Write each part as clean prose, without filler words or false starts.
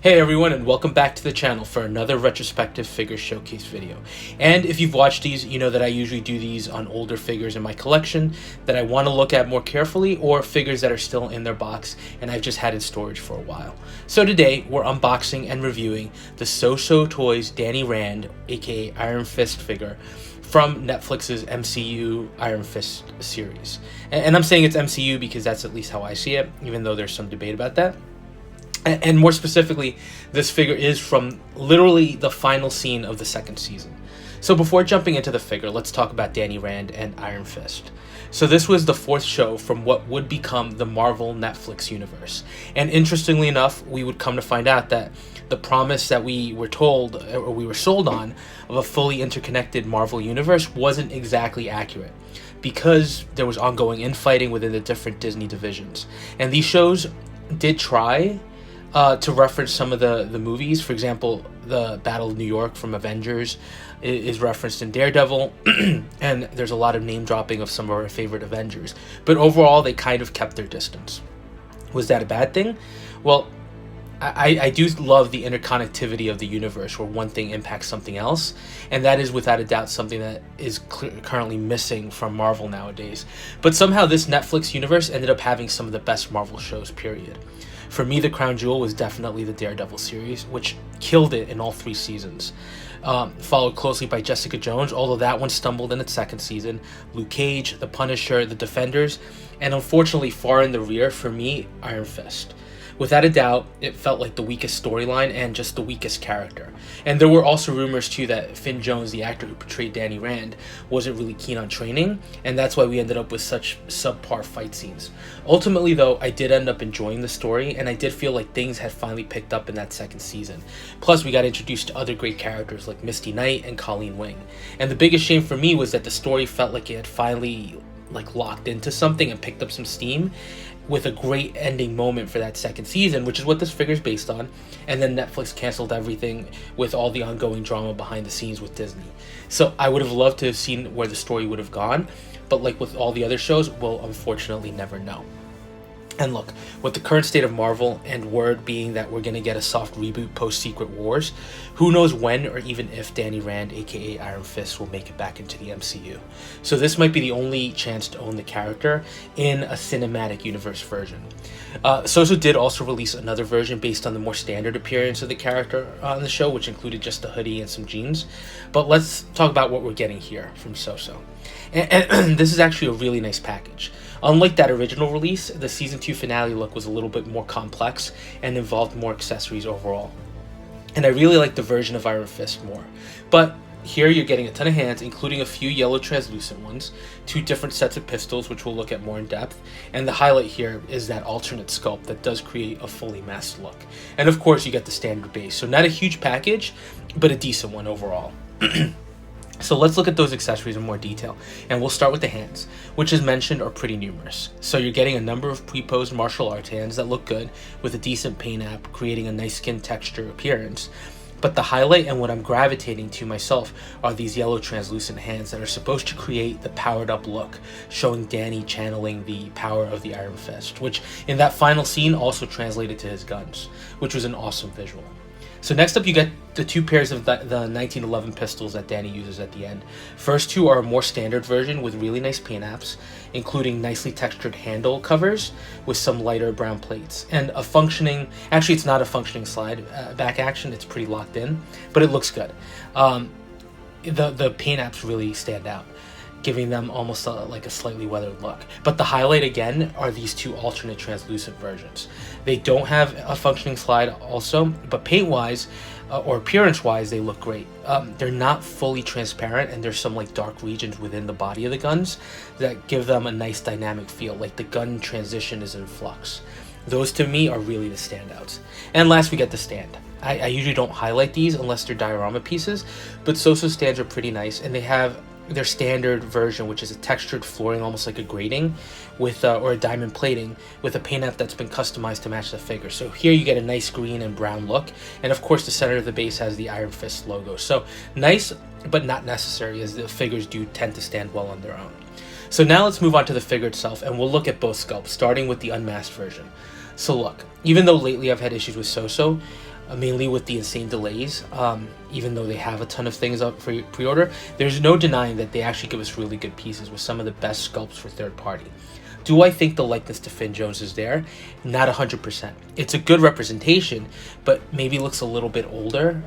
Hey everyone, and welcome back to the channel for another retrospective figure showcase video. And if you've watched these, you know that I usually do these on older figures in my collection that I want to look at more carefully, or figures that are still in their box and I've just had in storage for a while. So today we're unboxing and reviewing the Soosootoys Danny Rand, aka Iron Fist figure from Netflix's MCU Iron Fist series. And I'm saying it's MCU because that's at least how I see it, even though there's some debate about that. And more specifically, this figure is from literally the final scene of the second season. So before jumping into the figure, let's talk about Danny Rand and Iron Fist. So this was the fourth show from what would become the Marvel Netflix universe. And interestingly enough, we would come to find out that the promise that we were told, or we were sold on, of a fully interconnected Marvel universe wasn't exactly accurate, because there was ongoing infighting within the different Disney divisions. And these shows did try to reference some of the movies. For example, the Battle of New York from Avengers is referenced in Daredevil, and there's a lot of name dropping of some of our favorite Avengers. But overall, they kind of kept their distance. Was that a bad thing? Well, I do love the interconnectivity of the universe, where one thing impacts something else, and that is without a doubt something that is currently missing from Marvel nowadays. But somehow this Netflix universe ended up having some of the best Marvel shows, period. For me, the crown jewel was definitely the Daredevil series, which killed it in all 3 seasons. Followed closely by Jessica Jones, although that one stumbled in its second season, Luke Cage, The Punisher, The Defenders, and unfortunately far in the rear, for me, Iron Fist. Without a doubt, it felt like the weakest storyline and just the weakest character. And there were also rumors too that Finn Jones, the actor who portrayed Danny Rand, wasn't really keen on training, and that's why we ended up with such subpar fight scenes. Ultimately though, I did end up enjoying the story, and I did feel like things had finally picked up in that second season. Plus, we got introduced to other great characters like Misty Knight and Colleen Wing. And the biggest shame for me was that the story felt like it had finally locked into something and picked up some steam, with a great ending moment for that second season, which is what this figure is based on. And then Netflix canceled everything with all the ongoing drama behind the scenes with Disney. So I would have loved to have seen where the story would have gone, but like with all the other shows, we'll unfortunately never know. And look, with the current state of Marvel and word being that we're going to get a soft reboot post-Secret Wars, who knows when or even if Danny Rand, aka Iron Fist, will make it back into the MCU. So this might be the only chance to own the character in a cinematic universe version. Soosoo did also release another version based on the more standard appearance of the character on the show, which included just a hoodie and some jeans. But let's talk about what we're getting here from Soosoo. And this is actually a really nice package. Unlike that original release, the Season 2 finale look was a little bit more complex and involved more accessories overall. And I really like the version of Iron Fist more. But here you're getting a ton of hands, including a few yellow translucent ones, 2 different sets of pistols, which we'll look at more in depth, and the highlight here is that alternate sculpt that does create a fully masked look. And of course you get the standard base, so not a huge package, but a decent one overall. So let's look at those accessories in more detail, and we'll start with the hands, which as mentioned are pretty numerous. So you're getting a number of pre-posed martial arts hands that look good, with a decent paint app, creating a nice skin texture appearance. But the highlight, and what I'm gravitating to myself, are these yellow translucent hands that are supposed to create the powered up look, showing Danny channeling the power of the Iron Fist, which in that final scene also translated to his guns, which was an awesome visual. So next up you get the 2 pairs of the 1911 pistols that Danny uses at the end. First 2 are a more standard version with really nice paint apps, including nicely textured handle covers with some lighter brown plates. And a functioning, actually it's not a functioning slide back action, it's pretty locked in, but it looks good. The paint apps really stand out, giving them almost like a slightly weathered look. But the highlight again are these 2 alternate translucent versions. They don't have a functioning slide also, but paint wise or appearance wise they look great. They're not fully transparent, and there's some dark regions within the body of the guns that give them a nice dynamic feel, like the gun transition is in flux. Those to me are really the standouts. And last we get the stand. I usually don't highlight these unless they're diorama pieces, but Soosoo stands are pretty nice, and they have their standard version, which is a textured flooring, almost like a grating, with or a diamond plating with a paint app that's been customized to match the figure. So here you get a nice green and brown look, and of course the center of the base has the Iron Fist logo. So nice, but not necessary, as the figures do tend to stand well on their own. So now let's move on to the figure itself, and we'll look at both sculpts, starting with the unmasked version. So look, even though lately I've had issues with Soosoo, mainly with the insane delays. Even though they have a ton of things up for pre-order, there's no denying that they actually give us really good pieces with some of the best sculpts for third party. Do I think the likeness to Finn Jones is there? Not 100%. It's a good representation, but maybe looks a little bit older.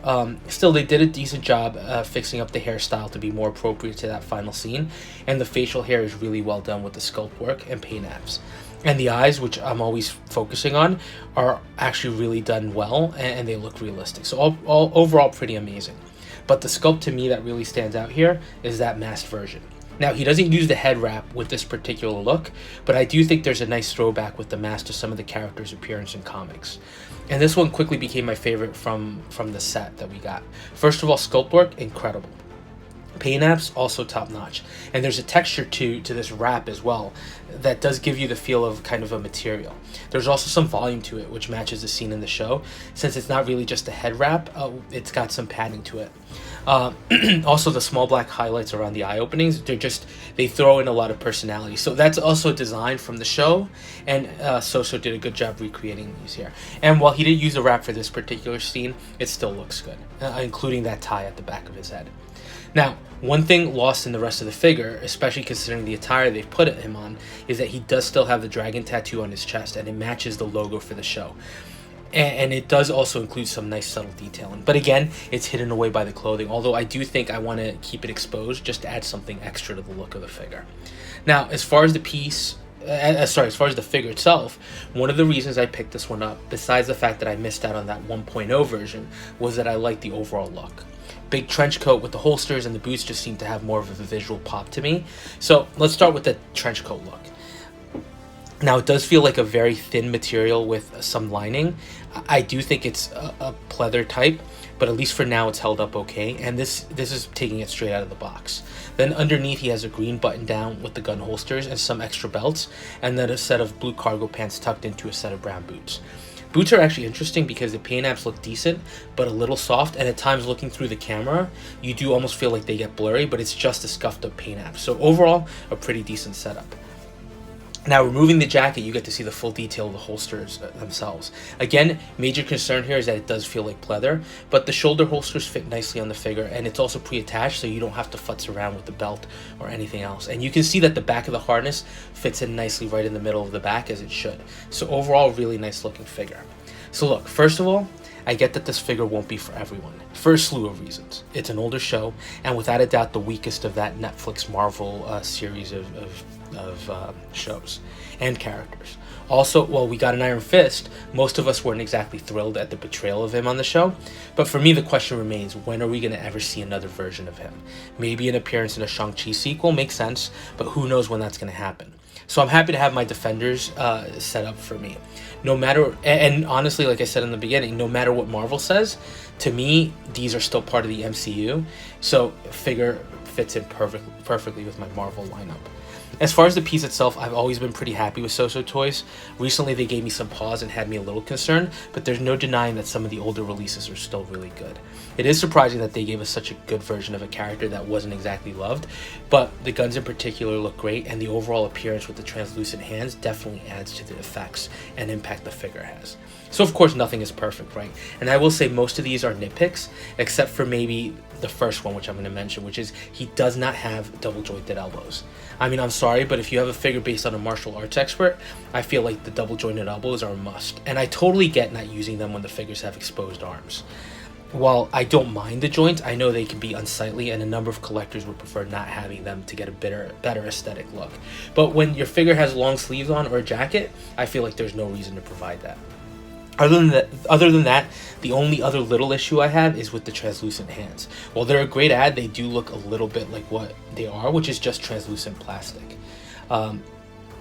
Still, they did a decent job fixing up the hairstyle to be more appropriate to that final scene, and the facial hair is really well done with the sculpt work and paint apps. And the eyes, which I'm always focusing on, are actually really done well, and they look realistic. So all overall, pretty amazing. But the sculpt to me that really stands out here is that masked version. Now, he doesn't use the head wrap with this particular look, but I do think there's a nice throwback with the mask to some of the characters' appearance in comics. And this one quickly became my favorite from the set that we got. First of all, sculpt work, incredible. Paint apps, also top notch. And there's a texture to this wrap as well that does give you the feel of kind of a material. There's also some volume to it, which matches the scene in the show. Since it's not really just a head wrap, it's got some padding to it. Also, the small black highlights around the eye openings, they throw in a lot of personality. So that's also designed from the show, and Soosoo did a good job recreating these here. And while he did use a wrap for this particular scene, it still looks good, including that tie at the back of his head. Now, one thing lost in the rest of the figure, especially considering the attire they've put him on, is that he does still have the dragon tattoo on his chest, and it matches the logo for the show. And it does also include some nice subtle detailing. But again, it's hidden away by the clothing, although I do think I want to keep it exposed just to add something extra to the look of the figure. Now, as far as the figure itself, one of the reasons I picked this one up, besides the fact that I missed out on that 1.0 version, was that I liked the overall look. Big trench coat with the holsters and the boots just seem to have more of a visual pop to me. So let's start with the trench coat look. Now, it does feel like a very thin material with some lining. I do think it's a pleather type, but at least for now it's held up okay, and this is taking it straight out of the box. Then underneath he has a green button down with the gun holsters and some extra belts, and then a set of blue cargo pants tucked into a set of brown boots. Boots are actually interesting because the paint apps look decent, but a little soft, and at times looking through the camera, you do almost feel like they get blurry, but it's just a scuffed up paint app. So overall, a pretty decent setup. Now, removing the jacket, you get to see the full detail of the holsters themselves. Again, major concern here is that it does feel like pleather, but the shoulder holsters fit nicely on the figure, and it's also pre-attached, so you don't have to futz around with the belt or anything else. And you can see that the back of the harness fits in nicely right in the middle of the back, as it should. So overall, really nice looking figure. So look, first of all, I get that this figure won't be for everyone, for a slew of reasons. It's an older show, and without a doubt the weakest of that Netflix Marvel series of shows and characters. Also, while we got an Iron Fist, most of us weren't exactly thrilled at the portrayal of him on the show. But for me, the question remains, when are we going to ever see another version of him? Maybe an appearance in a Shang-Chi sequel makes sense, but who knows when that's going to happen. So I'm happy to have my Defenders set up for me. No matter, and honestly, like I said in the beginning, no matter what Marvel says, to me, these are still part of the MCU. So figure fits in perfectly with my Marvel lineup. As far as the piece itself, I've always been pretty happy with Soosootoys. Recently, they gave me some pause and had me a little concerned, but there's no denying that some of the older releases are still really good. It is surprising that they gave us such a good version of a character that wasn't exactly loved, but the guns in particular look great, and the overall appearance with the translucent hands definitely adds to the effects and impact the figure has. So of course, nothing is perfect, right? And I will say most of these are nitpicks, except for maybe the first one, which I'm going to mention, which is he does not have double jointed elbows. I mean, I'm sorry, but if you have a figure based on a martial arts expert, I feel like the double jointed elbows are a must. And I totally get not using them when the figures have exposed arms. While I don't mind the joints, I know they can be unsightly, and a number of collectors would prefer not having them to get a better aesthetic look. But when your figure has long sleeves on or a jacket, I feel like there's no reason to provide that. Other than that, the only other little issue I have is with the translucent hands. While they're a great ad, they do look a little bit like what they are, which is just translucent plastic.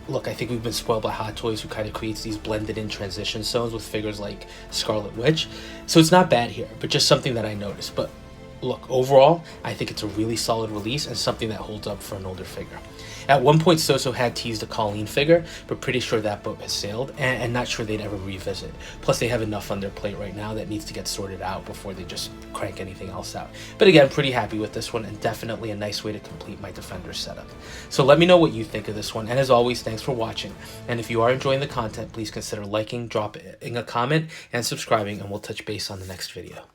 Look, I think we've been spoiled by Hot Toys, who kind of creates these blended in transition zones with figures like Scarlet Witch. So it's not bad here, but just something that I noticed. But look, overall, I think it's a really solid release and something that holds up for an older figure. At one point, Soosoo had teased a Colleen figure, but pretty sure that boat has sailed, and not sure they'd ever revisit. Plus, they have enough on their plate right now that needs to get sorted out before they just crank anything else out. But again, pretty happy with this one, and definitely a nice way to complete my Defender setup. So let me know what you think of this one, and as always, thanks for watching. And if you are enjoying the content, please consider liking, dropping a comment, and subscribing, and we'll touch base on the next video.